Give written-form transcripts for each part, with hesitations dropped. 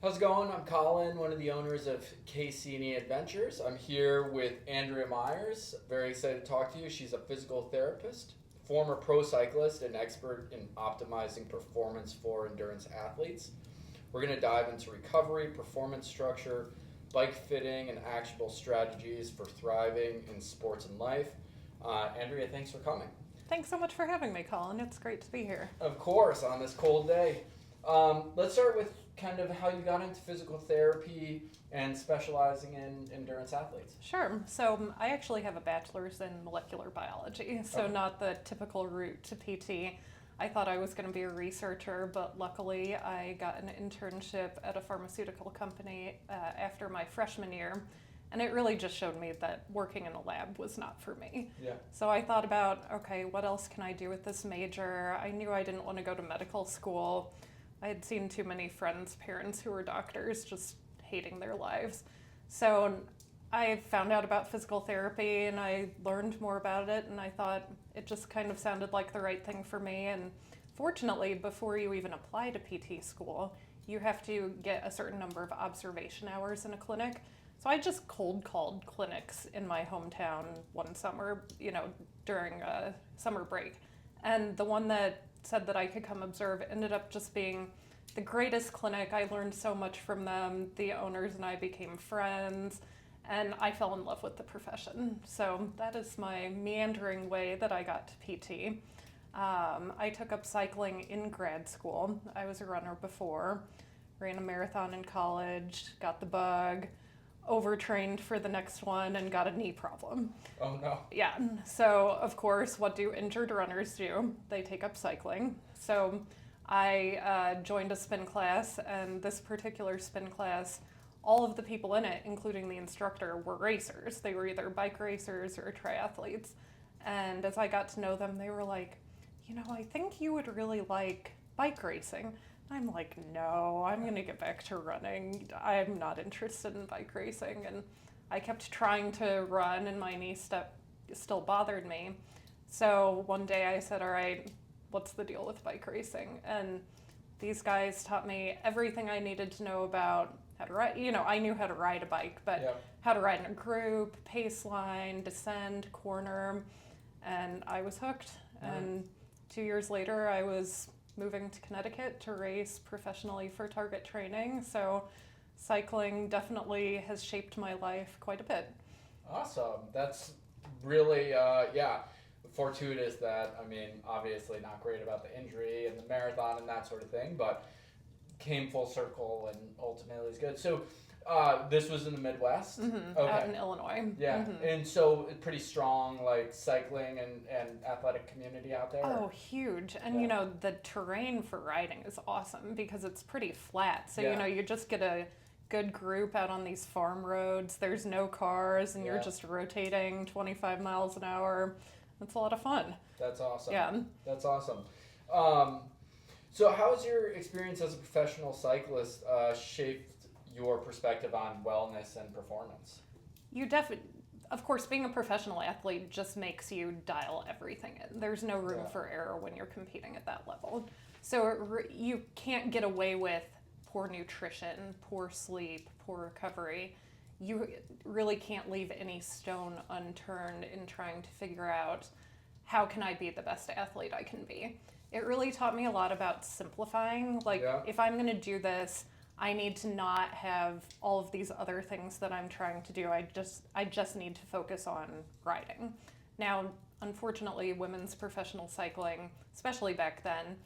How's it going? I'm Colin, one of the owners of KC&E Adventures. I'm here with Andrea Myers. Very excited to talk to you. She's a physical therapist, former pro cyclist, and expert in optimizing performance for endurance athletes. We're going to dive into recovery, performance structure, bike fitting, and actionable strategies for thriving in sports and life. Andrea, thanks for coming. Thanks so much for having me, Colin. It's great to be here. Of course, on this cold day. Let's start with kind of how you got into physical therapy and specializing in endurance athletes. Sure. So I actually have a bachelor's in molecular biology, so Okay. not the typical route to PT. I thought I was going to be a researcher, but luckily I got an internship at a pharmaceutical company after my freshman year, and it really just showed me that working in a lab was not for me. Yeah. So I thought about, okay, what else can I do with this major? I knew I didn't want to go to medical school. I had seen too many friends' parents who were doctors just hating their lives. So I found out about physical therapy and I learned more about it, and I thought it just kind of sounded like the right thing for me. And fortunately, before you even apply to PT school, you have to get a certain number of observation hours in a clinic. So I just cold called clinics in my hometown one summer, during a summer break. And the one that said that I could come observe ended up just being the greatest clinic. I learned so much from them. The owners and I became friends, and I fell in love with the profession. So that is my meandering way that I got to PT. I took up cycling in grad school. I was a runner before, ran a marathon in college, got the bug, overtrained for the next one, and got a knee problem. Oh no. Yeah, so of course, what do injured runners do? They take up cycling. So I joined a spin class, and this particular spin class, all of the people in it, including the instructor, were racers. They were either bike racers or triathletes. And as I got to know them, they were like, I think you would really like bike racing. I'm like, no, I'm going to get back to running. I'm not interested in bike racing. And I kept trying to run, and my knee still bothered me. So one day I said, all right, what's the deal with bike racing? And these guys taught me everything I needed to know about how to ride. I knew how to ride a bike, but Yeah. how to ride in a group, pace line, descend, corner, and I was hooked. Right. And 2 years later, I was moving to Connecticut to race professionally for Target Training. So cycling definitely has shaped my life quite a bit. Awesome. That's really, fortuitous that, obviously not great about the injury and the marathon and that sort of thing, but came full circle and ultimately is good. So this was in the Midwest? Mm-hmm. Okay. Out in Illinois. Yeah, Mm-hmm. and so pretty strong, like, cycling and athletic community out there? Oh, huge. And Yeah. the terrain for riding is awesome because it's pretty flat. So, Yeah. you just get a good group out on these farm roads. There's no cars, and you're Yeah. just rotating 25 miles an hour. It's a lot of fun. That's awesome. Yeah. That's awesome. So how has your experience as a professional cyclist shaped your perspective on wellness and performance? Of course, being a professional athlete just makes you dial everything in. There's no room Yeah. for error when you're competing at that level. So you can't get away with poor nutrition, poor sleep, poor recovery. You really can't leave any stone unturned in trying to figure out how can I be the best athlete I can be. It really taught me a lot about simplifying. Like, Yeah. if I'm going to do this, I need to not have all of these other things that I'm trying to do. I just need to focus on riding. Now, unfortunately, women's professional cycling, especially back then,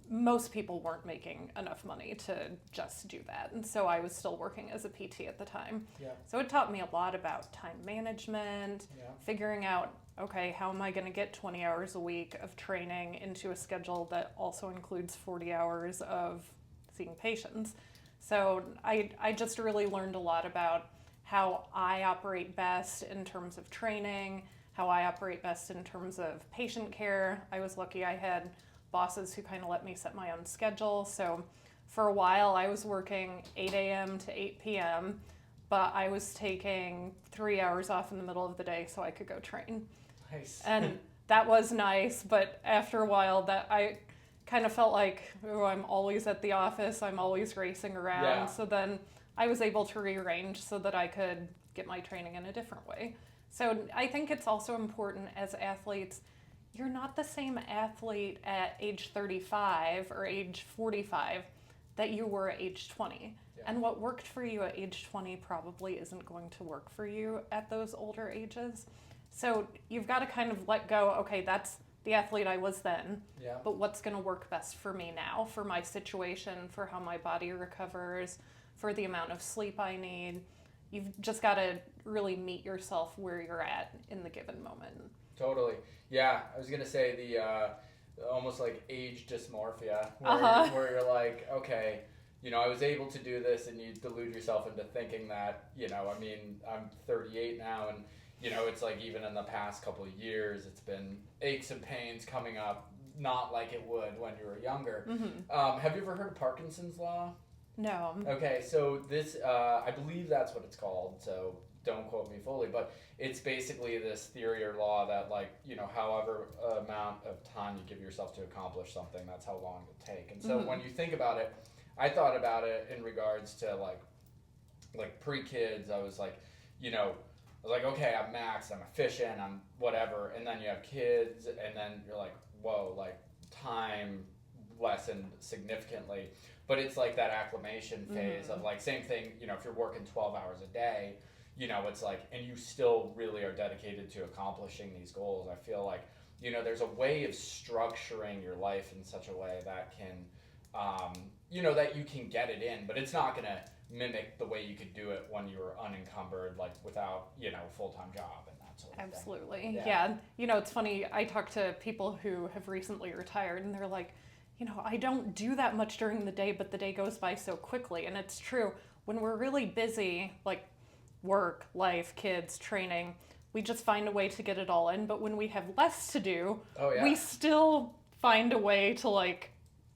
most people weren't making enough money to just do that. And so I was still working as a PT at the time. Yeah. So it taught me a lot about time management, Yeah. figuring out, okay, how am I going to get 20 hours a week of training into a schedule that also includes 40 hours of seeing patients. So I just really learned a lot about how I operate best in terms of training, how I operate best in terms of patient care. I was lucky I had bosses who kind of let me set my own schedule. So for a while I was working 8 a.m. to 8 p.m., but I was taking 3 hours off in the middle of the day so I could go train. Nice. And that was nice, but after a while that I kind of felt like, oh, I'm always at the office, I'm always racing around. Yeah. So then I was able to rearrange so that I could get my training in a different way. So I think it's also important as athletes, you're not the same athlete at age 35 or age 45 that you were at age 20. Yeah. And what worked for you at age 20 probably isn't going to work for you at those older ages. So you've got to kind of let go, okay, that's the athlete I was then, Yeah. but what's going to work best for me now, for my situation, for how my body recovers, for the amount of sleep I need. You've just got to really meet yourself where you're at in the given moment. Totally. Yeah, I was gonna say the almost like age dysmorphia, where you're like, okay, I was able to do this, and you delude yourself into thinking that, I mean, I'm 38 now, and it's like even in the past couple of years, it's been aches and pains coming up, not like it would when you were younger. Mm-hmm. Have you ever heard of Parkinson's law? No. Okay, so this, I believe that's what it's called, so don't quote me fully, but it's basically this theory or law that, like, however amount of time you give yourself to accomplish something, that's how long it'll take. And so when you think about it, I thought about it in regards to like pre-kids. I was like, okay, I'm maxed, I'm efficient, I'm whatever, and then you have kids, and then you're like, whoa, like time lessened significantly. But it's like that acclimation phase of like, same thing, if you're working 12 hours a day, it's like, and you still really are dedicated to accomplishing these goals. I feel like, there's a way of structuring your life in such a way that can, that you can get it in, but it's not going to mimic the way you could do it when you were unencumbered, like without, a full-time job and that sort of thing. Absolutely. Yeah. It's funny. I talk to people who have recently retired, and they're like, I don't do that much during the day, but the day goes by so quickly. And it's true. When we're really busy, like work, life, kids, training, we just find a way to get it all in. But when we have less to do, we still find a way to like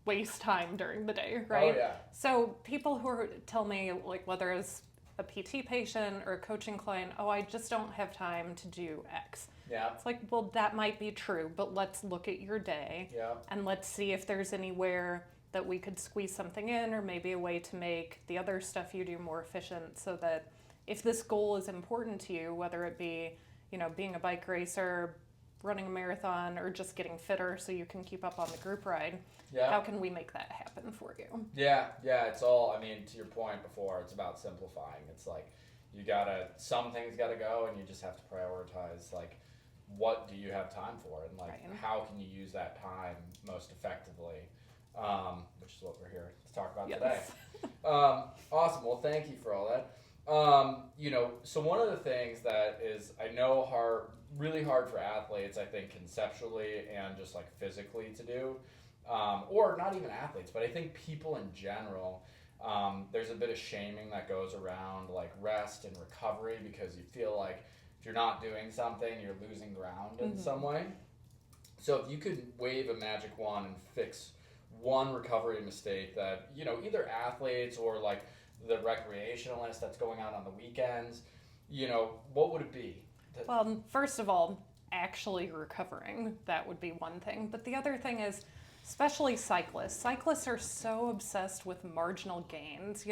waste time during the day, right? Oh, yeah. So people who tell me, like, whether it's a PT patient or a coaching client, oh, I just don't have time to do X. Yeah. It's like, well, that might be true, but let's look at your day and let's see if there's anywhere that we could squeeze something in, or maybe a way to make the other stuff you do more efficient, so that if this goal is important to you, whether it be, being a bike racer, running a marathon, or just getting fitter so you can keep up on the group ride, how can we make that happen for you? Yeah, it's all, I mean, to your point before, it's about simplifying. It's like, some things gotta go, and you just have to prioritize, like, what do you have time for, and like, how can you use that time most effectively, which is what we're here to talk about today. Awesome. Well, thank you for all that. So one of the things that is, I know, really hard for athletes, I think, conceptually and just like physically to do, or not even athletes, but I think people in general, there's a bit of shaming that goes around like rest and recovery, because you feel like if you're not doing something, you're losing ground in some way. So if you could wave a magic wand and fix one recovery mistake that, either athletes or like the recreationalist that's going out on the weekends, what would it be? Well, first of all, actually recovering, that would be one thing. But the other thing is, especially cyclists. Cyclists are so obsessed with marginal gains.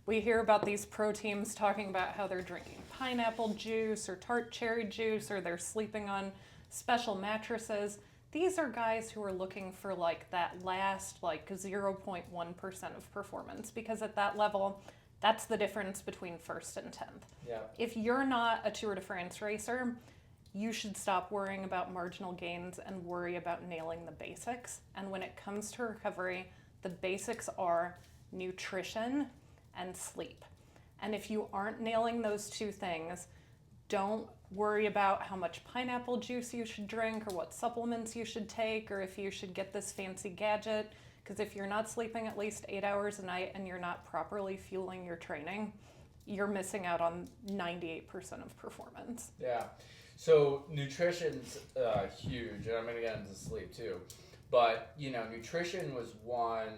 We hear about these pro teams talking about how they're drinking pineapple juice or tart cherry juice, or they're sleeping on special mattresses. These are guys who are looking for like that last like 0.1% of performance, because at that level, that's the difference between first and 10th. Yeah. If you're not a Tour de France racer, you should stop worrying about marginal gains and worry about nailing the basics. And when it comes to recovery, the basics are nutrition and sleep. And if you aren't nailing those two things, don't worry about how much pineapple juice you should drink, or what supplements you should take, or if you should get this fancy gadget. Because if you're not sleeping at least 8 hours a night and you're not properly fueling your training, you're missing out on 98% of performance. Yeah. So nutrition's huge, and I'm going to get into sleep too. But, nutrition was one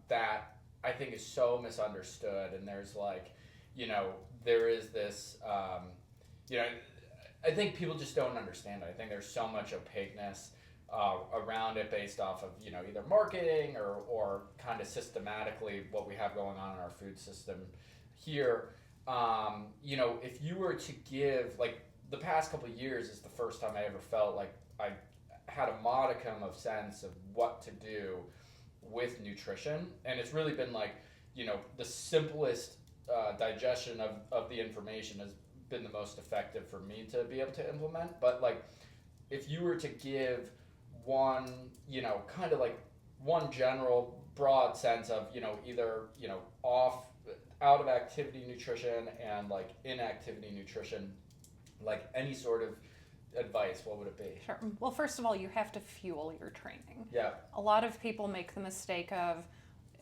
that I think is so misunderstood. And there's like, there is this, I think people just don't understand it. I think there's so much opaqueness around it based off of, either marketing or kind of systematically what we have going on in our food system here. If you were to give, like, the past couple of years is the first time I ever felt like I had a modicum of sense of what to do with nutrition. And it's really been like, the simplest digestion of the information has been the most effective for me to be able to implement. But like, if you were to give one, kind of like one general broad sense of, either, out of activity nutrition and like inactivity nutrition, like any sort of advice, what would it be? Sure. Well, first of all, you have to fuel your training. Yeah. A lot of people make the mistake of,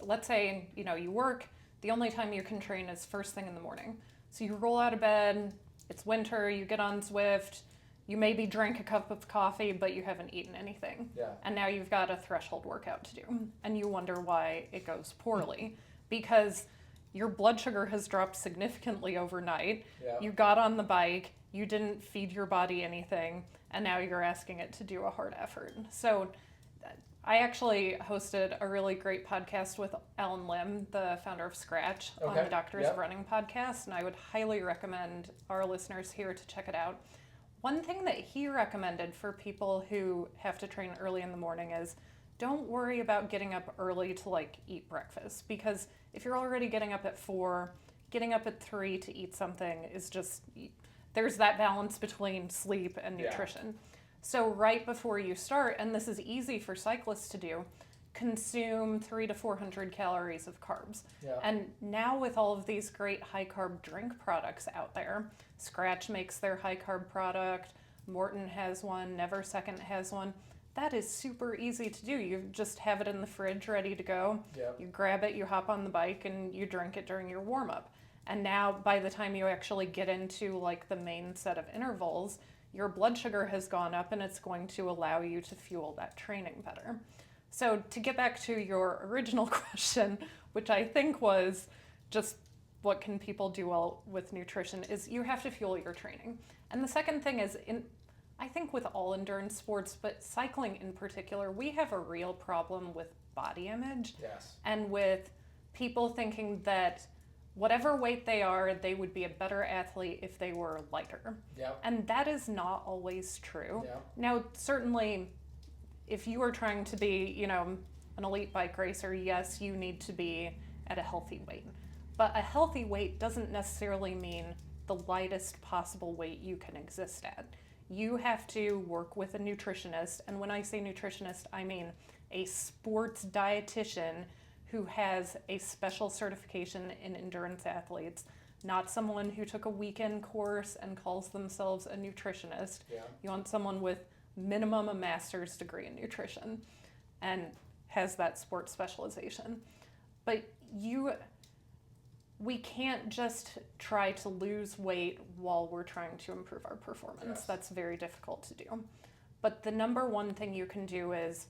let's say, you work, the only time you can train is first thing in the morning. So you roll out of bed, it's winter, you get on Zwift, you maybe drink a cup of coffee, but you haven't eaten anything. Yeah. And now you've got a threshold workout to do. And you wonder why it goes poorly. Because your blood sugar has dropped significantly overnight. Yeah. You got on the bike, you didn't feed your body anything, and now you're asking it to do a hard effort. So I actually hosted a really great podcast with Alan Lim, the founder of Scratch, on the Doctors of Running podcast, and I would highly recommend our listeners here to check it out. One thing that he recommended for people who have to train early in the morning is don't worry about getting up early to like eat breakfast, because if you're already getting up at 4, getting up at 3 to eat something is just, there's that balance between sleep and nutrition. Yeah. So right before you start, and this is easy for cyclists to do, consume 300 to 400 calories of carbs. Yeah. And now with all of these great high carb drink products out there, Scratch makes their high carb product, Morton has one, Never Second has one. That is super easy to do. You just have it in the fridge ready to go. Yeah. You grab it, you hop on the bike, and you drink it during your warm up. And now by the time you actually get into like the main set of intervals, your blood sugar has gone up and it's going to allow you to fuel that training better. So to get back to your original question, which I think was just what can people do well with nutrition, is you have to fuel your training. And the second thing is, I think with all endurance sports, but cycling in particular, we have a real problem with body image. Yes. And with people thinking that whatever weight they are, they would be a better athlete if they were lighter. Yep. And that is not always true. Yep. Now, certainly, if you are trying to be, an elite bike racer, yes, you need to be at a healthy weight. But a healthy weight doesn't necessarily mean the lightest possible weight you can exist at. You have to work with a nutritionist, and when I say nutritionist, I mean a sports dietitian who has a special certification in endurance athletes, not someone who took a weekend course and calls themselves a nutritionist. Yeah. You want someone with minimum a master's degree in nutrition and has that sports specialization. But we can't just try to lose weight while we're trying to improve our performance. Yes. That's very difficult to do. But the number one thing you can do is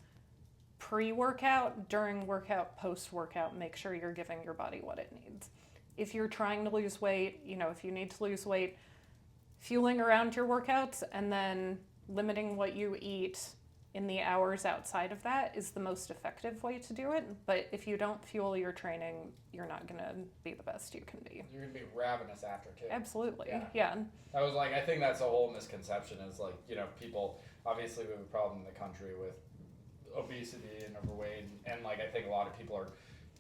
pre-workout, during workout, post-workout, make sure you're giving your body what it needs. If you're trying to lose weight, if you need to lose weight, fueling around your workouts and then limiting what you eat in the hours outside of that is the most effective way to do it. But if you don't fuel your training, you're not going to be the best you can be. You're going to be ravenous after too. Absolutely, yeah. I think that's a whole misconception is like, people, obviously we have a problem in the country with obesity and overweight, and like I think a lot of people are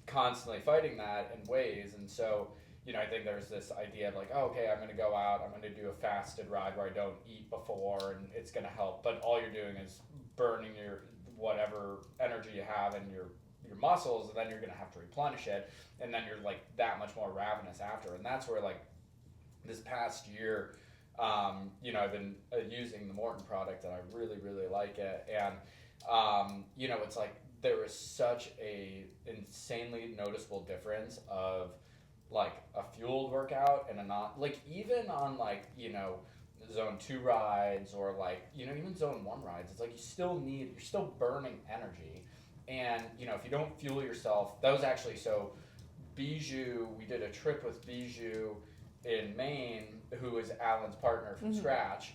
constantly fighting that in ways, and so I think there's this idea of like, oh, okay, I'm going to go out, I'm going to do a fasted ride where I don't eat before and it's going to help, but all you're doing is burning your whatever energy you have in your muscles, and then you're going to have to replenish it, and then you're like that much more ravenous after. And that's where like this past year I've been using the Morton product and I really like it, and it's like there is such a insanely noticeable difference of like a fueled workout and a not, like even on like, zone 2 rides or like, even zone 1 rides, it's like you're still burning energy. And, if you don't fuel yourself, that was actually, so Bijou, we did a trip with Bijou in Maine, who is Alan's partner from Scratch.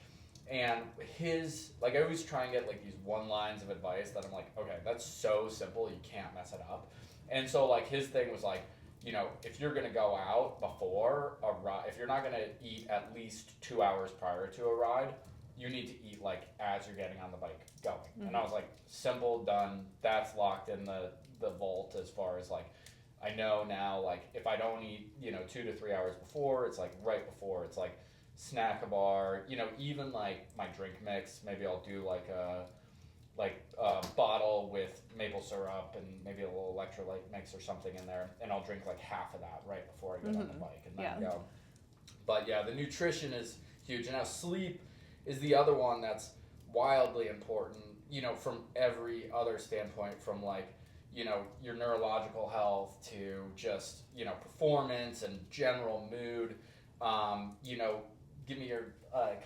And his, like, I always try and get like these one lines of advice that I'm like, okay, that's so simple, you can't mess it up. And so like his thing was like, you know, if you're gonna go out before a ride, if you're not gonna eat at least 2 hours prior to a ride, you need to eat like as you're getting on the bike going. And I was like, simple, done. That's locked in the vault as far as like, I know now, like if I don't eat, you know, 2 to 3 hours before, it's like right before, it's like snack a bar, you know, even like my drink mix, maybe I'll do like a bottle with maple syrup and maybe a little electrolyte mix or something in there, and I'll drink like half of that right before I get on the bike and then go. But yeah, the nutrition is huge. And now sleep is the other one that's wildly important, you know, from every other standpoint, from like, you know, your neurological health to just, you know, performance and general mood. You know, give me your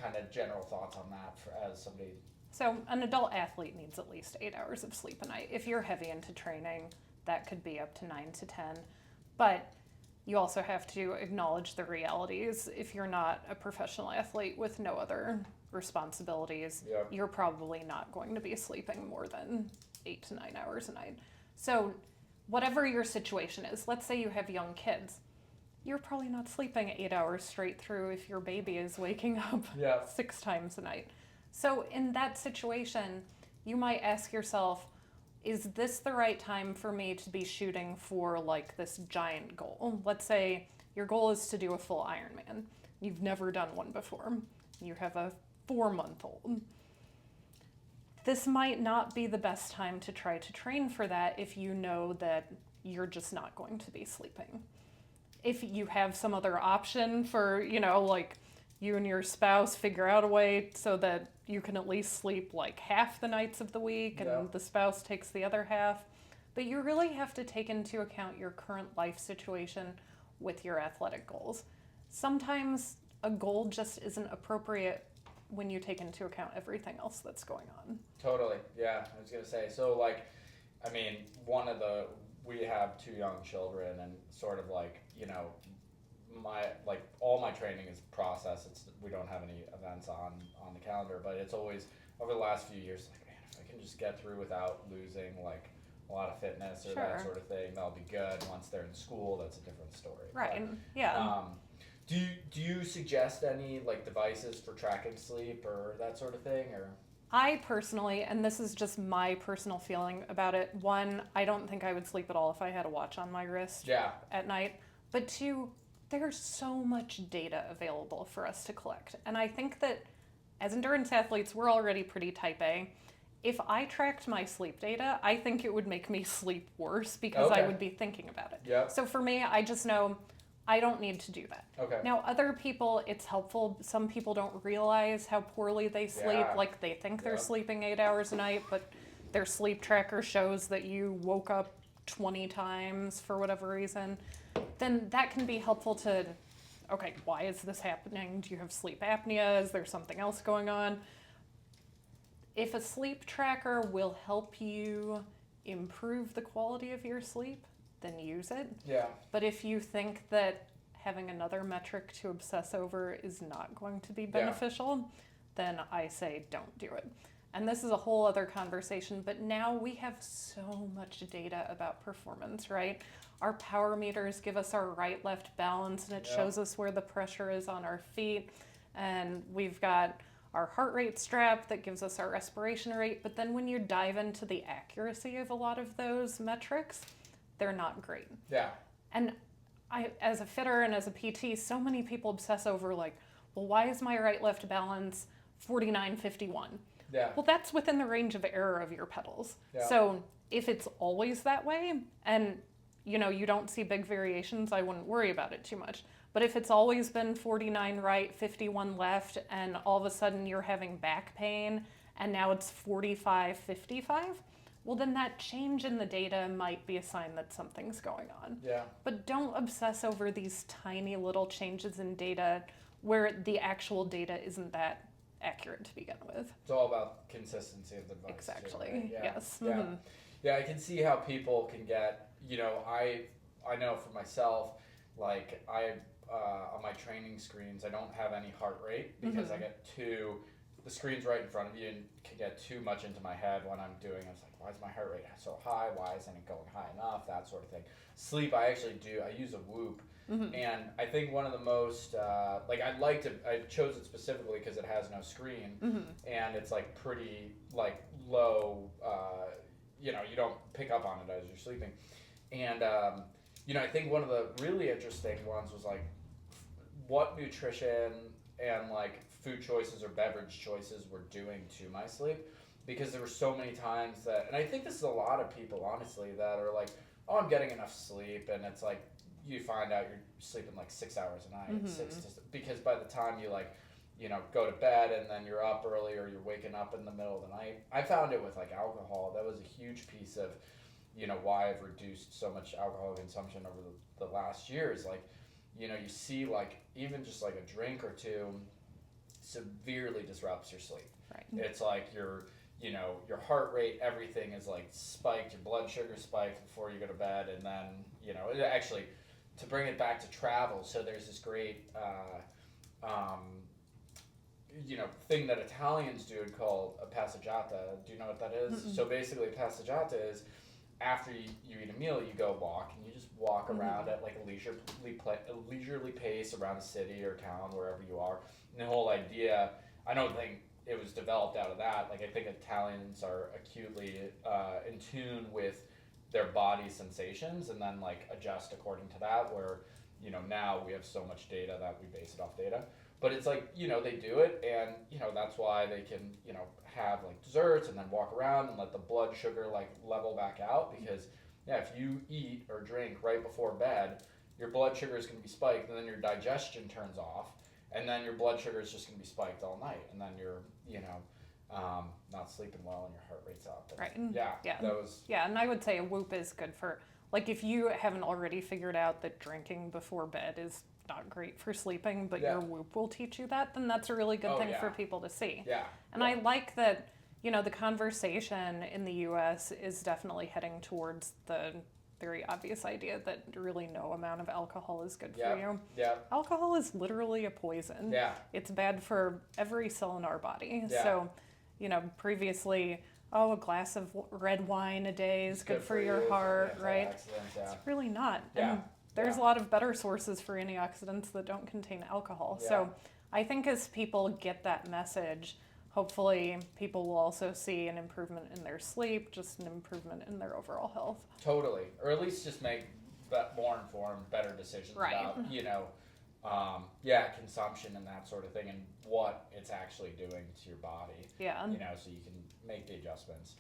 kind of general thoughts on that as somebody. So an adult athlete needs at least 8 hours of sleep a night. If you're heavy into training, that could be up to 9 to 10. But you also have to acknowledge the realities. If you're not a professional athlete with no other responsibilities, you're probably not going to be sleeping more than 8 to 9 hours a night. So whatever your situation is, let's say you have young kids, you're probably not sleeping 8 hours straight through if your baby is waking up 6 times a night. So in that situation, you might ask yourself, is this the right time for me to be shooting for like this giant goal? Let's say your goal is to do a full Ironman. You've never done one before. You have a 4-month-old. This might not be the best time to try to train for that if you know that you're just not going to be sleeping. If you have some other option for, you know, like you and your spouse figure out a way so that you can at least sleep like half the nights of the week and the spouse takes the other half. But you really have to take into account your current life situation with your athletic goals. Sometimes a goal just isn't appropriate when you take into account everything else that's going on. Totally, yeah. I was gonna say, so like, I mean, we have 2 young children, and sort of like, you know, all my training is process. We don't have any events on the calendar, but it's always over the last few years like, man, if I can just get through without losing like a lot of fitness or that sort of thing, that'll be good. Once they're in school, that's a different story. Right. But, do you suggest any like devices for tracking sleep or that sort of thing, or? I personally, and this is just my personal feeling about it, 1, I don't think I would sleep at all if I had a watch on my wrist at night. But 2, there's so much data available for us to collect. And I think that as endurance athletes, we're already pretty type A. If I tracked my sleep data, I think it would make me sleep worse because I would be thinking about it. So for me, I just know I don't need to do that. Now, other people, it's helpful. Some people don't realize how poorly they sleep. Like they think they're sleeping 8 hours a night, but their sleep tracker shows that you woke up 20 times for whatever reason. Then that can be helpful to, okay, why is this happening? Do you have sleep apnea? Is there something else going on? If a sleep tracker will help you improve the quality of your sleep, then use it. But if you think that having another metric to obsess over is not going to be beneficial, then I say don't do it. And this is a whole other conversation, but now we have so much data about performance, right? Our power meters give us our right-left balance, and it shows us where the pressure is on our feet. And we've got our heart rate strap that gives us our respiration rate. But then when you dive into the accuracy of a lot of those metrics, they're not great. And I, as a fitter and as a PT, so many people obsess over like, well, why is my right-left balance 49-51? Well, that's within the range of error of your pedals. So if it's always that way and you know, you don't see big variations, I wouldn't worry about it too much. But if it's always been 49 right, 51 left, and all of a sudden you're having back pain and now it's 45-55, well, then that change in the data might be a sign that something's going on. But don't obsess over these tiny little changes in data where the actual data isn't that accurate to begin with. It's all about consistency of the device. Exactly. Too, right? Yes. Yeah, I can see how people can get, you know, I know for myself, like I on my training screens, I don't have any heart rate because I get 2 the screen's right in front of you and can get too much into my head when I'm doing it. It's like, why is my heart rate so high? Why isn't it going high enough? That sort of thing. Sleep, I actually do. I use a Whoop. And I think one of the most, I chose it specifically because it has no screen and it's like pretty like low, you don't pick up on it as you're sleeping. And, I think one of the really interesting ones was like what nutrition and like food choices or beverage choices were doing to my sleep, because there were so many times that, and I think this is a lot of people honestly that are like, oh, I'm getting enough sleep, and it's like you find out you're sleeping like 6 hours a night, because by the time you like, go to bed and then you're up early or you're waking up in the middle of the night. I found it with like alcohol. That was a huge piece of, why I've reduced so much alcohol consumption over the last year is like, you see like even just like a drink or two severely disrupts your sleep. Right. It's like your heart rate, everything is like spiked, your blood sugar spiked before you go to bed, and then, it actually, to bring it back to travel, so there's this great, thing that Italians do called a passeggiata. Do you know what that is? Mm-mm. So basically, a passeggiata is after you eat a meal, you go walk, and you just walk around at like a leisurely pace around a city or town, wherever you are. And the whole idea, I don't think it was developed out of that. Like, I think Italians are acutely in tune with their body sensations and then like adjust according to that, where, now we have so much data that we base it off data. But it's like, they do it, and, that's why they can, have like desserts and then walk around and let the blood sugar like level back out, because if you eat or drink right before bed, your blood sugar is going to be spiked, and then your digestion turns off, and then your blood sugar is just going to be spiked all night, and then you're, not sleeping well and your heart rate's up. And right. And I would say a Whoop is good for, like, if you haven't already figured out that drinking before bed is not great for sleeping, but your Whoop will teach you that, then that's a really good thing for people to see. And I like that, the conversation in the U.S. is definitely heading towards the very obvious idea that really no amount of alcohol is good for you. Alcohol is literally a poison. It's bad for every cell in our body. So, previously, a glass of red wine a day is good for your heart, right? It's really not. And there's a lot of better sources for antioxidants that don't contain alcohol. So I think as people get that message, hopefully people will also see an improvement in their sleep, just an improvement in their overall health. Totally. Or at least just make more informed, better decisions about, consumption and that sort of thing, and what it's actually doing to your body. So you can make the adjustments.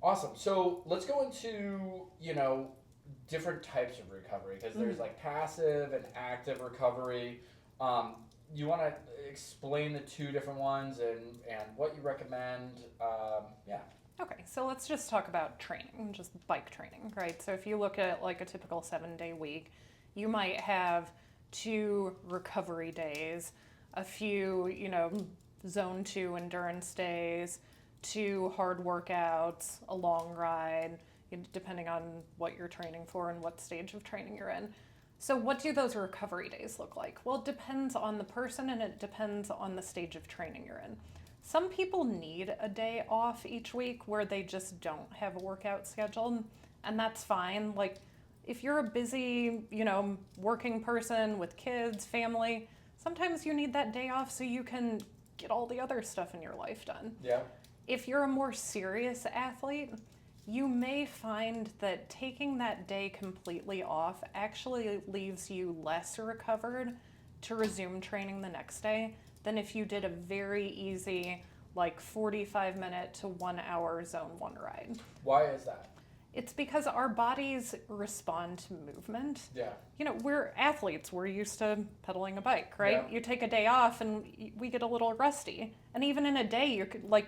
Awesome. So let's go into, different types of recovery, because there's like passive and active recovery. You want to explain the two different ones and what you recommend? Okay, so let's just talk about training, just bike training, right? So if you look at like a typical 7-day week, you might have 2 recovery days, a few, zone 2 endurance days, 2 hard workouts, a long ride, depending on what you're training for and what stage of training you're in. So what do those recovery days look like? Well, it depends on the person, and it depends on the stage of training you're in. Some people need a day off each week where they just don't have a workout scheduled, and that's fine. Like, if you're a busy, working person with kids, family, sometimes you need that day off so you can get all the other stuff in your life done. If you're a more serious athlete, you may find that taking that day completely off actually leaves you less recovered to resume training the next day than if you did a very easy, like 45-minute to 1 hour zone 1 ride. We is that? It's because our bodies respond to movement. We're athletes. We're used to pedaling a bike, right? You take a day off and we get a little rusty. And even in a day,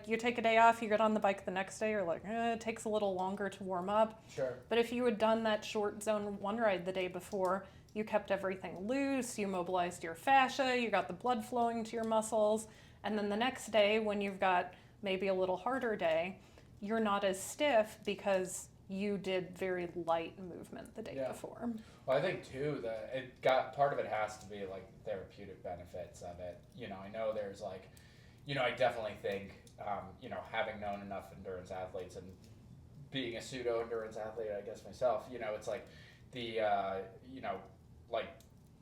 you take a day off, you get on the bike the next day, you're like, it takes a little longer to warm up. But if you had done that short zone 1 ride the day before, you kept everything loose, you mobilized your fascia, you got the blood flowing to your muscles. And then the next day, when you've got maybe a little harder day, you're not as stiff because you did very light movement the day before. Well, I think too that it got part of it has to be like therapeutic benefits of it. I know there's like, I definitely think, having known enough endurance athletes and being a pseudo endurance athlete, I guess myself, it's like the, like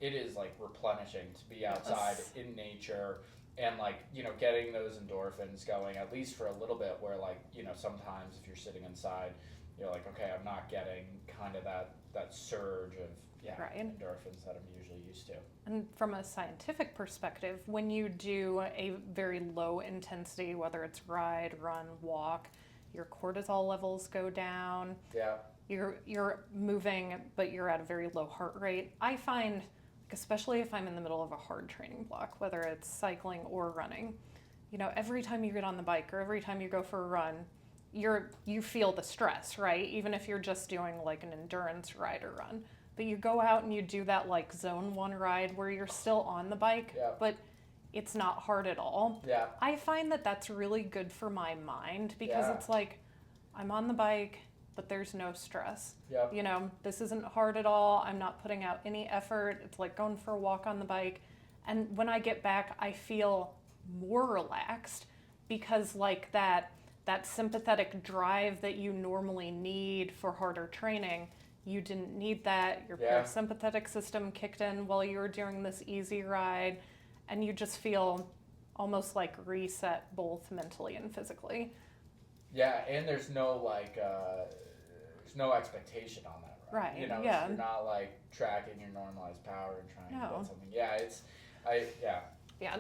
it is like replenishing to be outside in nature and like, getting those endorphins going at least for a little bit where like, sometimes if you're sitting inside, you're like, okay, I'm not getting kind of that surge of endorphins that I'm usually used to. And from a scientific perspective, when you do a very low intensity, whether it's ride, run, walk, your cortisol levels go down. Yeah. You're moving, but you're at a very low heart rate. I find, especially if I'm in the middle of a hard training block, whether it's cycling or running, every time you get on the bike or every time you go for a run, you feel the stress, right? Even if you're just doing like an endurance ride or run. But you go out and you do that like zone 1 ride where you're still on the bike, but it's not hard at all. Yeah. I find that that's really good for my mind because it's like I'm on the bike, but there's no stress. Yep. This isn't hard at all. I'm not putting out any effort. It's like going for a walk on the bike. And when I get back, I feel more relaxed because like that sympathetic drive that you normally need for harder training, you didn't need that. Your parasympathetic system kicked in while you were doing this easy ride, and you just feel almost like reset both mentally and physically. Yeah, and there's no like there's no expectation on that, right? Right. You're not like tracking your normalized power and trying to get something. Yeah,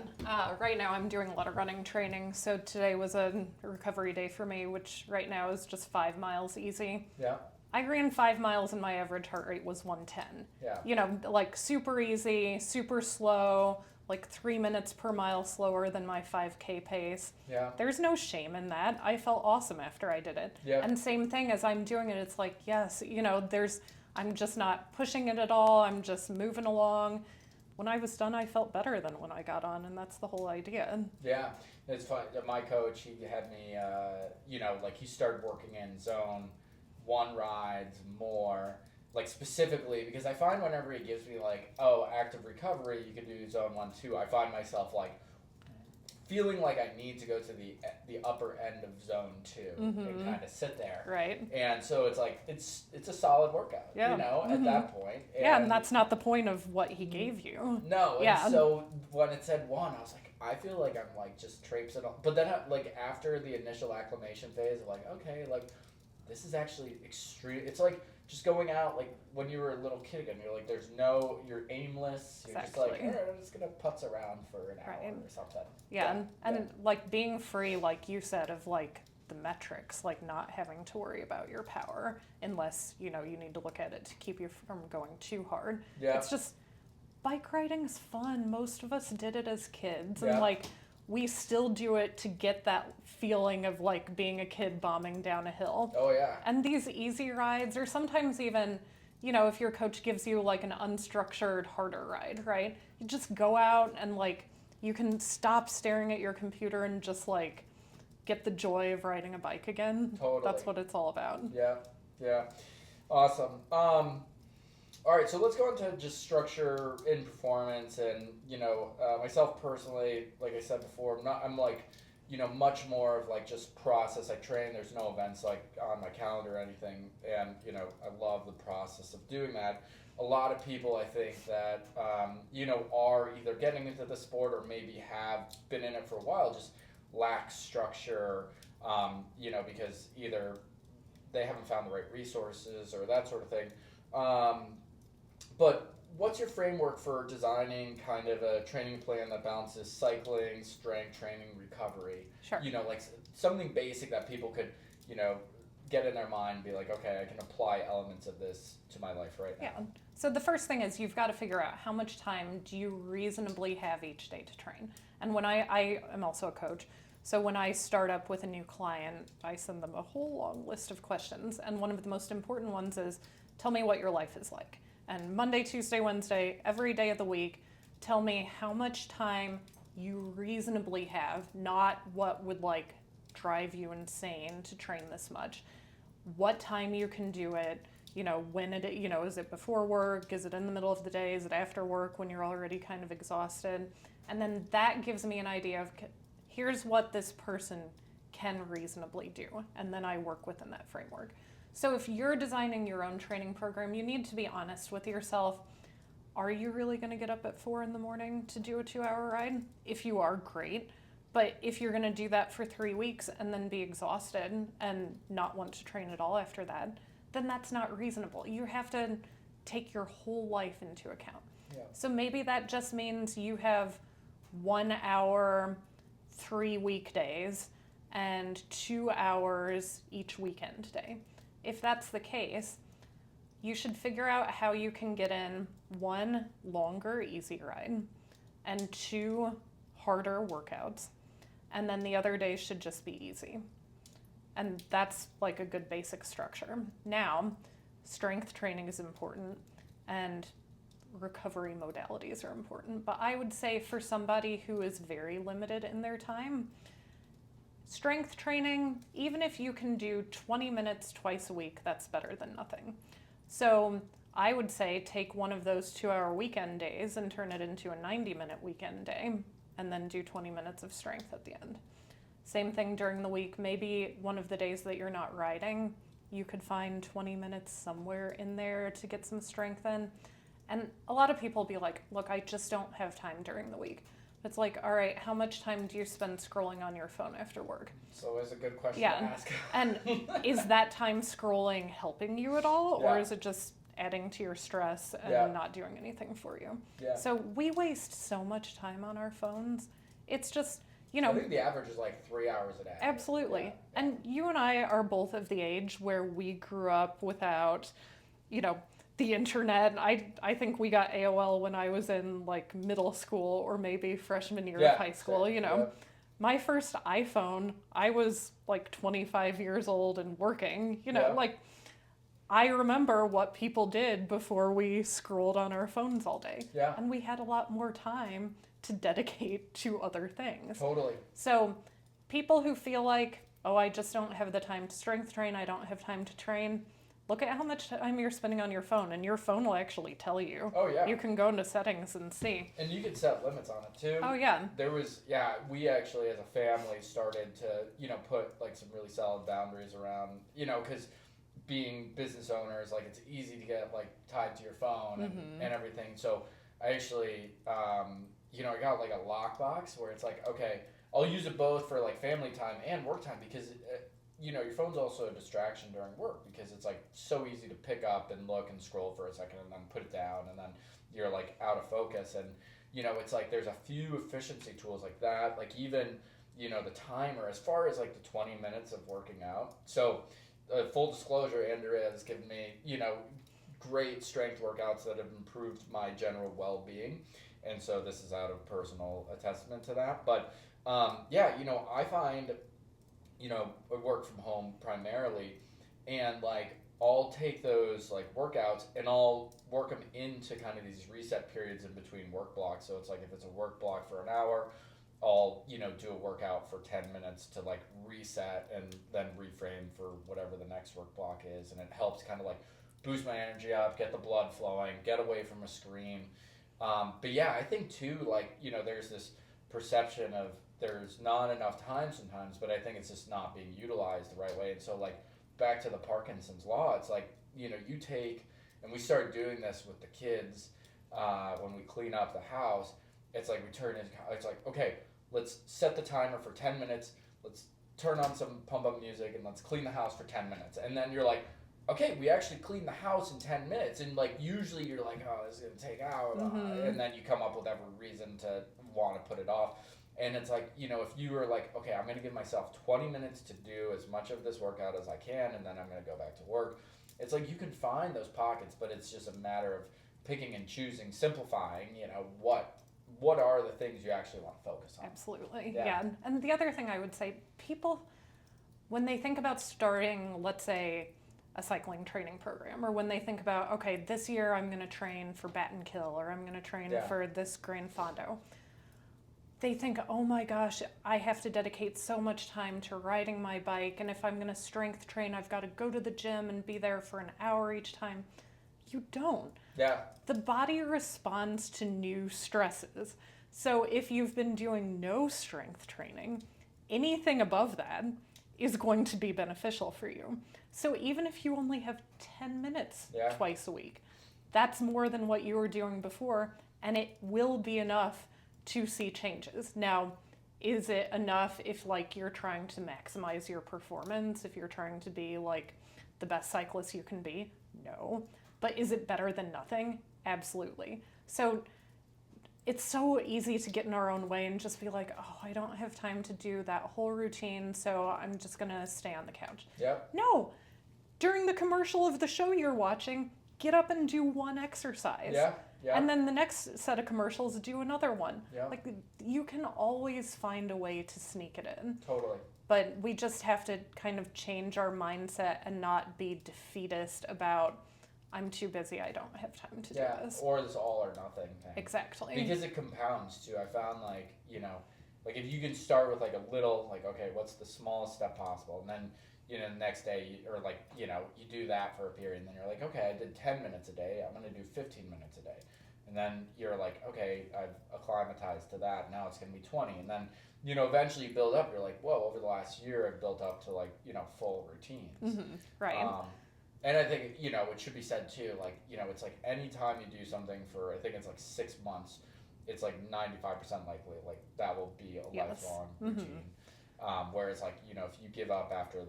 right now I'm doing a lot of running training, so today was a recovery day for me, which right now is just 5 miles easy. Yeah. I ran 5 miles and my average heart rate was 110. Yeah. Like super easy, super slow, like 3 minutes per mile slower than my 5K pace. Yeah. There's no shame in that. I felt awesome after I did it. Yeah. And same thing as I'm doing it, it's like, yes, I'm just not pushing it at all. I'm just moving along. When I was done, I felt better than when I got on, and that's the whole idea. Yeah, it's fun. My coach, he had me, like he started working in zone 1 rides more, like specifically, because I find whenever he gives me like, active recovery, you can do zone 1, 2, I find myself like feeling like I need to go to the upper end of zone 2 and kind of sit there. Right. And so it's like, it's a solid workout, at that point. And that's not the point of what he gave you. No. And so when it said 1, I was like, I feel like I'm like just traipsing on. But then like after the initial acclimation phase of like, okay, like this is actually extreme. It's like just going out like when you were a little kid again. You're like, you're aimless. You're just like, I'm just going to putz around for an hour or something. Yeah. And like being free, like you said, of like the metrics, like not having to worry about your power unless, you need to look at it to keep you from going too hard. Yeah. It's just bike riding is fun. Most of us did it as kids. And like we still do it to get that feeling of like being a kid bombing down a hill. Oh yeah. And these easy rides, or sometimes even, if your coach gives you like an unstructured harder ride, right? You just go out and like you can stop staring at your computer and just like get the joy of riding a bike again. Totally. That's what it's all about. Yeah. Awesome. All right, so let's go into just structure in performance, and myself personally, like I said before, I'm like, much more of like just process. I train. There's no events like on my calendar or anything, and I love the process of doing that. A lot of people, I think that are either getting into the sport or maybe have been in it for a while, just lack structure, because either they haven't found the right resources or that sort of thing. But what's your framework for designing kind of a training plan that balances cycling, strength training, recovery? Sure. Like something basic that people could, get in their mind and be like, okay, I can apply elements of this to my life right now. Yeah. So the first thing is you've got to figure out how much time do you reasonably have each day to train. And when I am also a coach, so when I start up with a new client, I send them a whole long list of questions. And one of the most important ones is, tell me what your life is like. And Monday, Tuesday, Wednesday, every day of the week, tell me how much time you reasonably have, not what would like drive you insane to train this much. what time you can do it, when it, is it before work? Is it in the middle of the day? Is it after work when you're already kind of exhausted? And then that gives me an idea of here's what this person can reasonably do. And then I work within that framework. So if you're designing your own training program, you need to be honest with yourself. Are you really going to get up at 4 a.m. to do a 2-hour ride? If you are, great. But if you're going to do that for 3 weeks and then be exhausted and not want to train at all after that, then that's not reasonable. You have to take your whole life into account. Yeah. So maybe that just means you have 1 hour, 3 weekdays, and 2 hours each weekend day. If that's the case, you should figure out how you can get in 1 longer, easy ride and 2 harder workouts. And then the other days should just be easy. And that's like a good basic structure. Now, strength training is important and recovery modalities are important. But I would say for somebody who is very limited in their time, strength training, even if you can do 20 minutes twice a week, that's better than nothing. So I would say take one of those 2-hour weekend days and turn it into a 90-minute weekend day, and then do 20 minutes of strength at the end. Same thing during the week. Maybe one of the days that you're not riding, you could find 20 minutes somewhere in there to get some strength in. And a lot of people be like, look, I just don't have time during the week. It's like, all right, how much time do you spend scrolling on your phone after work? It's always a good question to ask. And is that time scrolling helping you at all? Yeah. Or is it just adding to your stress and not doing anything for you? Yeah. So we waste so much time on our phones. It's just, I think the average is like 3 hours a day. Absolutely. Yeah. And you and I are both of the age where we grew up without, the internet. I think we got AOL when I was in like middle school or maybe freshman year of high school. Same. My first iPhone, I was like 25 years old and working. I remember what people did before we scrolled on our phones all day. Yeah. And we had a lot more time to dedicate to other things. Totally. So people who feel like, oh, I just don't have the time to strength train, I don't have time to train, look at how much time you're spending on your phone, and your phone will actually tell you. Oh, yeah. You can go into settings and see. And you can set limits on it, too. Oh, yeah. We actually, as a family, started to, put, like, some really solid boundaries around, because being business owners, like, it's easy to get, like, tied to your phone and everything. So I actually, I got, like, a lockbox where it's like, okay, I'll use it both for, like, family time and work time because your phone's also a distraction during work because it's like so easy to pick up and look and scroll for a second and then put it down and then you're like out of focus. And it's like there's a few efficiency tools like that, like even the timer as far as like the 20 minutes of working out. So full disclosure, Andrea has given me great strength workouts that have improved my general well-being, and so this is out of personal testament to that. But I find I work from home primarily, and like I'll take those like workouts and I'll work them into kind of these reset periods in between work blocks. So it's like if it's a work block for an hour, I'll do a workout for 10 minutes to like reset and then reframe for whatever the next work block is, and it helps kind of like boost my energy up, get the blood flowing, get away from a screen. But yeah, I think too, like there's this perception of there's not enough time sometimes, but I think it's just not being utilized the right way. And so like back to the Parkinson's law, it's like, you take, and we started doing this with the kids when we clean up the house. It's like it's like, okay, let's set the timer for 10 minutes. Let's turn on some pump up music and let's clean the house for 10 minutes. And then you're like, okay, we actually cleaned the house in 10 minutes. And like, usually you're like, oh, this is going to take hours. And then you come up with every reason to want to put it off. And it's like, if you were like, okay, I'm going to give myself 20 minutes to do as much of this workout as I can, and then I'm going to go back to work. It's like you can find those pockets, but it's just a matter of picking and choosing, simplifying, what are the things you actually want to focus on. Absolutely, yeah. And the other thing I would say, people, when they think about starting, let's say, a cycling training program, or when they think about, okay, this year I'm going to train for Bat and Kill, or I'm going to train for this Gran Fondo. they think, oh my gosh, I have to dedicate so much time to riding my bike. And if I'm going to strength train, I've got to go to the gym and be there for an hour each time. You don't. Yeah. The body responds to new stresses. So if you've been doing no strength training, anything above that is going to be beneficial for you. So even if you only have 10 minutes twice a week, that's more than what you were doing before, and it will be enough to see changes. Now, is it enough if like you're trying to maximize your performance, if you're trying to be like the best cyclist you can be? No. But is it better than nothing? Absolutely. So it's so easy to get in our own way and just be like, oh, I don't have time to do that whole routine, so I'm just gonna stay on the couch. Yep. No. During the commercial of the show you're watching, get up and do one exercise. Yeah. Yeah. And then the next set of commercials, do another one. Yeah. Like, you can always find a way to sneak it in. Totally. But we just have to kind of change our mindset and not be defeatist about, I'm too busy, I don't have time to do this. Or this all or nothing thing. Exactly. Because it compounds too. I found like, you know, like if you can start with like a little, like, okay, what's the smallest step possible? And then, you know, the next day, or like, you know, you do that for a period, and then you're like, okay, I did 10 minutes a day, I'm going to do 15 minutes a day. And then you're like, okay, I've acclimatized to that, now it's going to be 20. And then, you know, eventually you build up, you're like, whoa, over the last year, I've built up to like, you know, full routines. Mm-hmm. Right. And I think, you know, it should be said too, like, you know, it's like anytime you do something for, I think it's like 6 months, it's like 95% likely, like, that will be a lifelong routine. Whereas, like, you know, if you give up after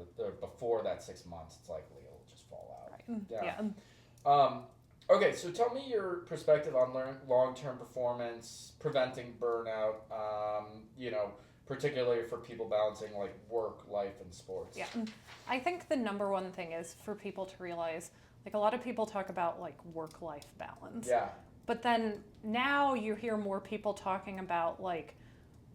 before that 6 months, it's likely it'll just fall out. Right. Yeah. Okay, so tell me your perspective on long-term performance, preventing burnout, you know, particularly for people balancing like work, life, and sports. Yeah. I think the number one thing is for people to realize, like, a lot of people talk about like work-life balance. Yeah. But then now you hear more people talking about like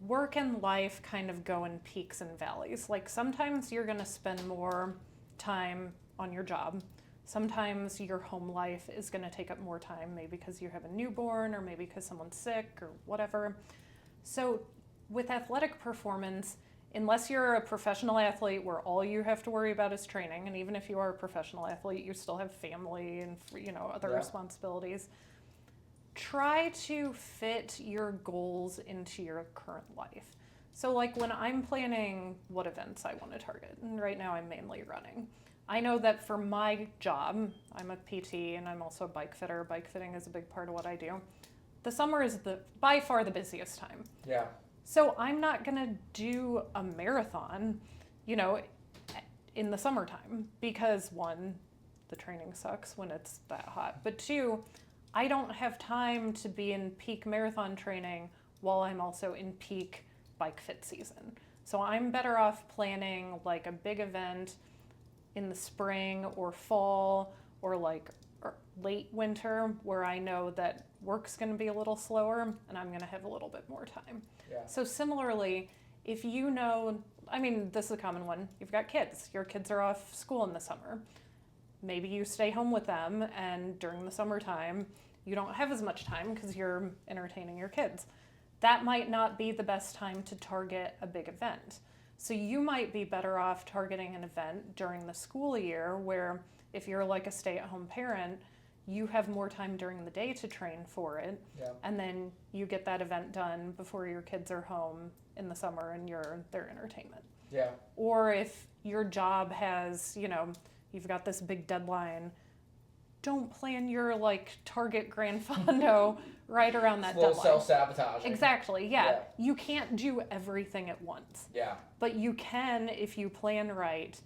work and life kind of go in peaks and valleys. Like, sometimes you're going to spend more time on your job. Sometimes your home life is going to take up more time, maybe because you have a newborn or maybe because someone's sick or whatever. So with athletic performance, unless you're a professional athlete where all you have to worry about is training, and even if you are a professional athlete, you still have family and, you know, other responsibilities, try to fit your goals into your current life. So like when I'm planning what events I want to target, and right now I'm mainly running, I know that for my job, I'm a PT and I'm also a bike fitter. Bike fitting is a big part of what I do. The summer is by far the busiest time. Yeah. So I'm not going to do a marathon, you know, in the summertime because, one, the training sucks when it's that hot. But two, I don't have time to be in peak marathon training while I'm also in peak bike fit season. So I'm better off planning like a big event in the spring or fall or like late winter where I know that work's going to be a little slower and I'm going to have a little bit more time. Yeah. So similarly, if you know, I mean, this is a common one, you've got kids, your kids are off school in the summer. Maybe you stay home with them and during the summertime, you don't have as much time because you're entertaining your kids. That might not be the best time to target a big event. So you might be better off targeting an event during the school year where if you're like a stay-at-home parent, you have more time during the day to train for it. Yeah. And then you get that event done before your kids are home in the summer and you're their entertainment. Yeah. Or if your job has, you know, you've got this big deadline, don't plan your like target Grand Fondo right around that deadline. Self-sabotaging. Exactly, yeah. You can't do everything at once. Yeah. But you can, if you plan right,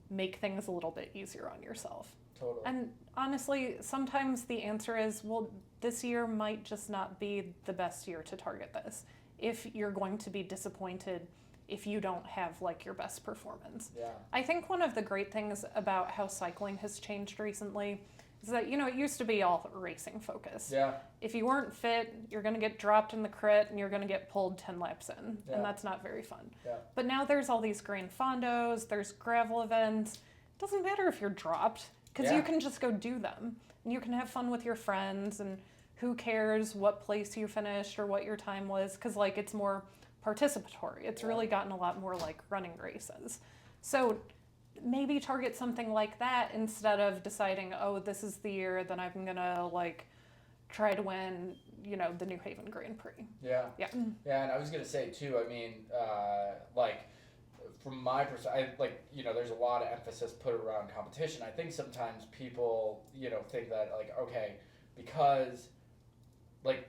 make things a little bit easier on yourself. Totally. And honestly, sometimes the answer is, well, this year might just not be the best year to target this. If you're going to be disappointed if you don't have like your best performance. Yeah. I think one of the great things about how cycling has changed recently is that, you know, it used to be all racing focused. Yeah. If you weren't fit, you're going to get dropped in the crit and you're going to get pulled 10 laps in. Yeah. And that's not very fun. Yeah. But now there's all these Grand Fondos, there's gravel events. It doesn't matter if you're dropped because you can just go do them. And you can have fun with your friends and who cares what place you finished or what your time was, because like it's more participatory. It's really gotten a lot more like running races. So maybe target something like that instead of deciding, oh, this is the year that I'm gonna like try to win, you know, the New Haven Grand Prix. Yeah. Yeah. Yeah, and I was gonna say too. I mean, like from my perspective, like, you know, there's a lot of emphasis put around competition. I think sometimes people, you know, think that like, okay, because like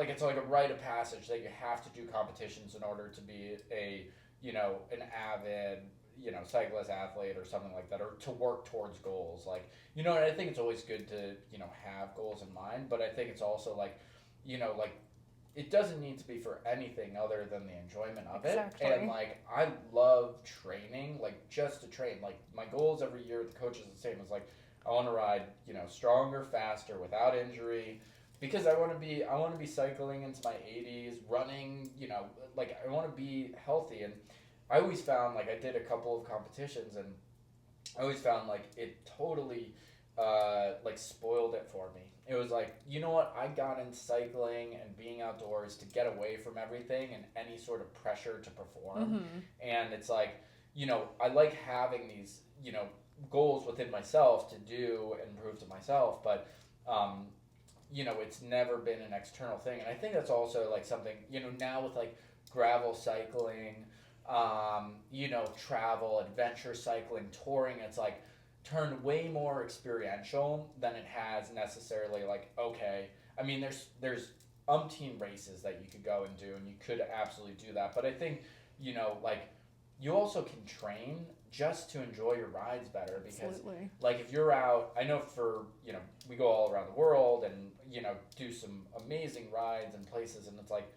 it's like a rite of passage that you have to do competitions in order to be a, you know, an avid, you know, cyclist athlete or something like that, or to work towards goals. Like, you know, and I think it's always good to, you know, have goals in mind, but I think it's also like, you know, like it doesn't need to be for anything other than the enjoyment of Exactly. it. And like I love training, like just to train. Like my goals every year with the coach is the same. It's like I want to ride, you know, stronger, faster, without injury, because I want to be cycling into my 80s, running, you know, like I want to be healthy. And I always found, like, I did a couple of competitions, and I always found like it totally like spoiled it for me. It was like, you know what, I got into cycling and being outdoors to get away from everything and any sort of pressure to perform. And it's like, you know, I like having these, you know, goals within myself to do and prove to myself, but you know, it's never been an external thing. And I think that's also like something, you know, now with like gravel cycling, you know, travel, adventure cycling, touring, it's like turned way more experiential than it has necessarily like, okay, I mean, there's umpteen races that you could go and do, and you could absolutely do that. But I think, you know, like you also can train just to enjoy your rides better, because Absolutely. like if you're out, I know for, you know, we go all around the world and, you know, do some amazing rides and places, and it's like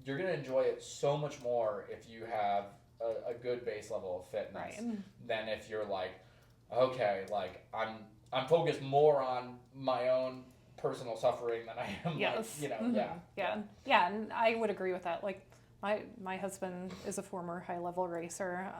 you're going to enjoy it so much more if you have a good base level of fitness, Right. than if you're like, okay, like I'm focused more on my own personal suffering than I am, Yes. like, you know, Yeah, and I would agree with that. Like my husband is a former high level racer.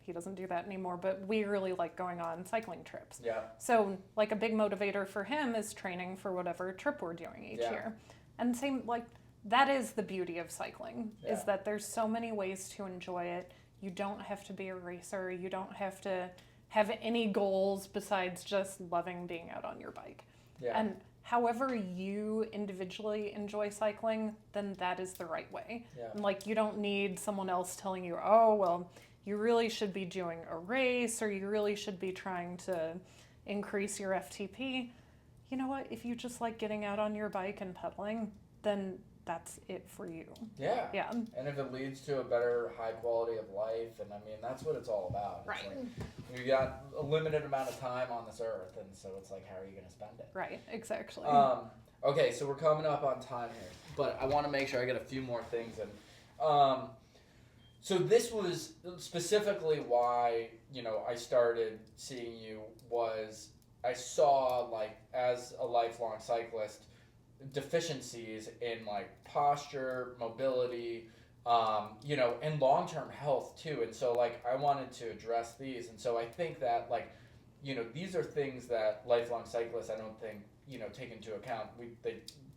He doesn't do that anymore, but we really like going on cycling trips. Yeah. So like a big motivator for him is training for whatever trip we're doing each year. And same, like that is the beauty of cycling, is that there's so many ways to enjoy it. You don't have to be a racer. You don't have to have any goals besides just loving being out on your bike. Yeah. And however you individually enjoy cycling, then that is the right way. Yeah. And like you don't need someone else telling you, oh, well, you really should be doing a race, or you really should be trying to increase your FTP. You know what? If you just like getting out on your bike and pedaling, then that's it for you. Yeah. Yeah. And if it leads to a better high quality of life, and I mean, that's what it's all about. It's Right. like, you got a limited amount of time on this earth, and so it's like, how are you going to spend it? Right, exactly. Okay, so we're coming up on time here, but I want to make sure I get a few more things in. So this was specifically why, you know, I started seeing you, was I saw, like, as a lifelong cyclist, deficiencies in like posture, mobility, you know, and long-term health too. And so like I wanted to address these. And so I think that, like, you know, these are things that lifelong cyclists, I don't think, you know, take into account.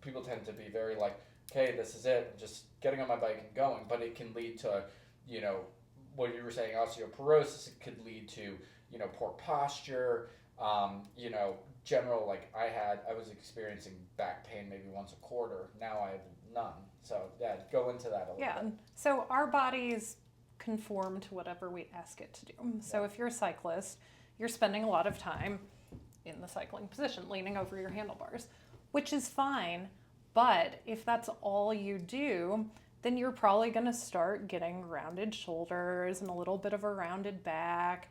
People tend to be very like, okay, this is it, just getting on my bike and going. But it can lead to, you know, what you were saying, osteoporosis. It could lead to, you know, poor posture, you know, general, like I was experiencing back pain maybe once a quarter. Now I have none. So yeah, go into that a little bit. So our bodies conform to whatever we ask it to do. So if you're a cyclist, you're spending a lot of time in the cycling position, leaning over your handlebars, which is fine. But if that's all you do, then you're probably going to start getting rounded shoulders and a little bit of a rounded back.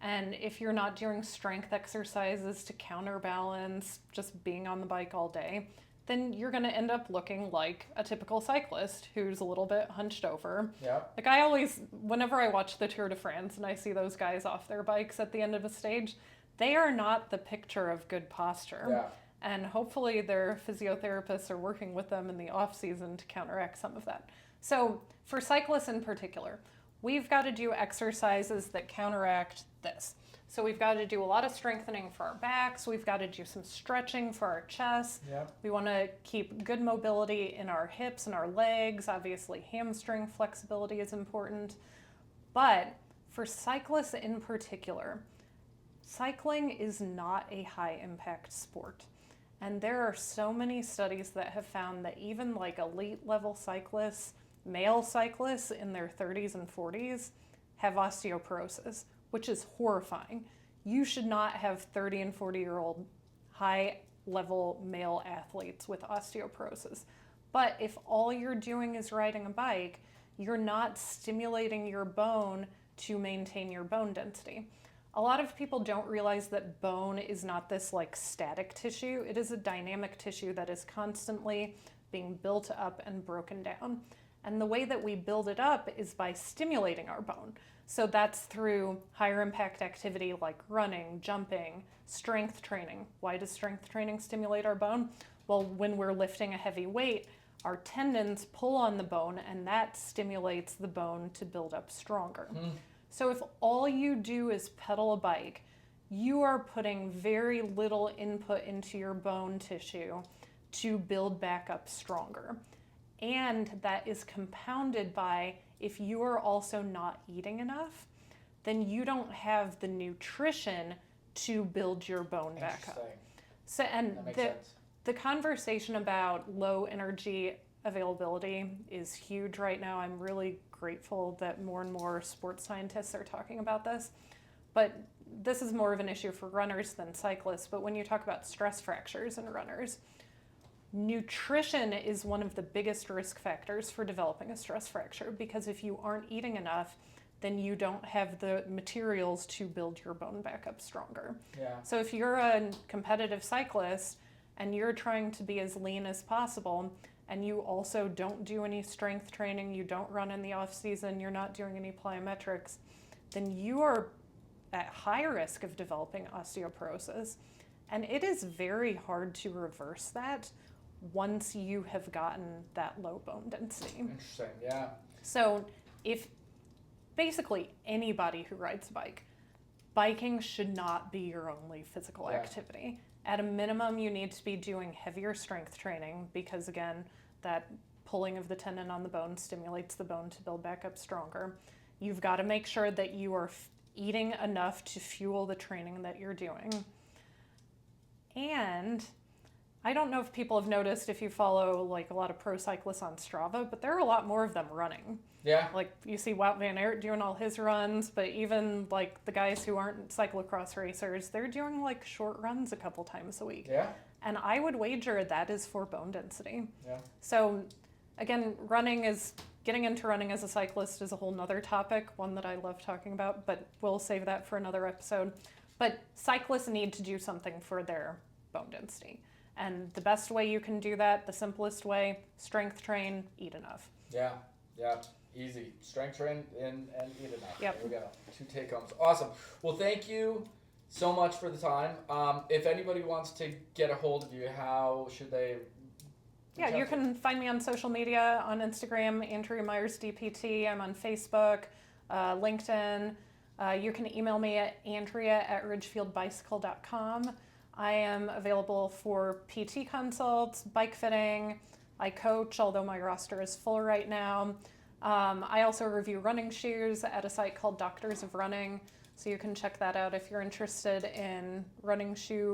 And if you're not doing strength exercises to counterbalance just being on the bike all day, then you're going to end up looking like a typical cyclist who's a little bit hunched over. Yeah. Like I always, whenever I watch the Tour de France and I see those guys off their bikes at the end of a stage, they are not the picture of good posture. Yeah. And hopefully their physiotherapists are working with them in the off season to counteract some of that. So for cyclists in particular, we've got to do exercises that counteract this. So we've got to do a lot of strengthening for our backs. We've got to do some stretching for our chest. Yep. We want to keep good mobility in our hips and our legs. Obviously, hamstring flexibility is important. But for cyclists in particular, cycling is not a high impact sport. And there are so many studies that have found that even like elite level cyclists, male cyclists in their 30s and 40s, have osteoporosis, which is horrifying. You should not have 30 and 40-year-old high level male athletes with osteoporosis. But if all you're doing is riding a bike, you're not stimulating your bone to maintain your bone density. A lot of people don't realize that bone is not this like static tissue. It is a dynamic tissue that is constantly being built up and broken down. And the way that we build it up is by stimulating our bone. So that's through higher impact activity like running, jumping, strength training. Why does strength training stimulate our bone? Well, when we're lifting a heavy weight, our tendons pull on the bone and that stimulates the bone to build up stronger. So if all you do is pedal a bike, you are putting very little input into your bone tissue to build back up stronger. And that is compounded by if you are also not eating enough, then you don't have the nutrition to build your bone back up. So, and that makes sense. The conversation about low energy availability is huge right now. I'm really grateful that more and more sports scientists are talking about this. But this is more of an issue for runners than cyclists. But when you talk about stress fractures in runners, nutrition is one of the biggest risk factors for developing a stress fracture, because if you aren't eating enough, then you don't have the materials to build your bone back up stronger. Yeah. So if you're a competitive cyclist and you're trying to be as lean as possible, and you also don't do any strength training, you don't run in the off season, you're not doing any plyometrics, then you are at high risk of developing osteoporosis. And it is very hard to reverse that once you have gotten that low bone density. Interesting, yeah. So if basically anybody who rides a bike, biking should not be your only physical activity. At a minimum, you need to be doing heavier strength training because, again, that pulling of the tendon on the bone stimulates the bone to build back up stronger. You've got to make sure that you are eating enough to fuel the training that you're doing. And I don't know if people have noticed if you follow like a lot of pro cyclists on Strava, but there are a lot more of them running. Yeah. Like you see Wout van Aert doing all his runs, but even like the guys who aren't cyclocross racers, they're doing like short runs a couple times a week. Yeah. And I would wager that is for bone density. Yeah. So again, getting into running as a cyclist is a whole nother topic, one that I love talking about, but we'll save that for another episode. But cyclists need to do something for their bone density. And the best way you can do that, the simplest way, strength train, eat enough. Yeah. Easy. Strength train and eat enough. Yep. There we go. 2 take-homes. Awesome. Well, thank you so much for the time. If anybody wants to get a hold of you, how should they? Yeah, you can find me on social media, on Instagram, Andrea Myers DPT. I'm on Facebook, LinkedIn. You can email me at andrea@ridgefieldbicycle.com. I am available for PT consults, bike fitting. I coach, although my roster is full right now. I also review running shoes at a site called Doctors of Running, so you can check that out if you're interested in running shoe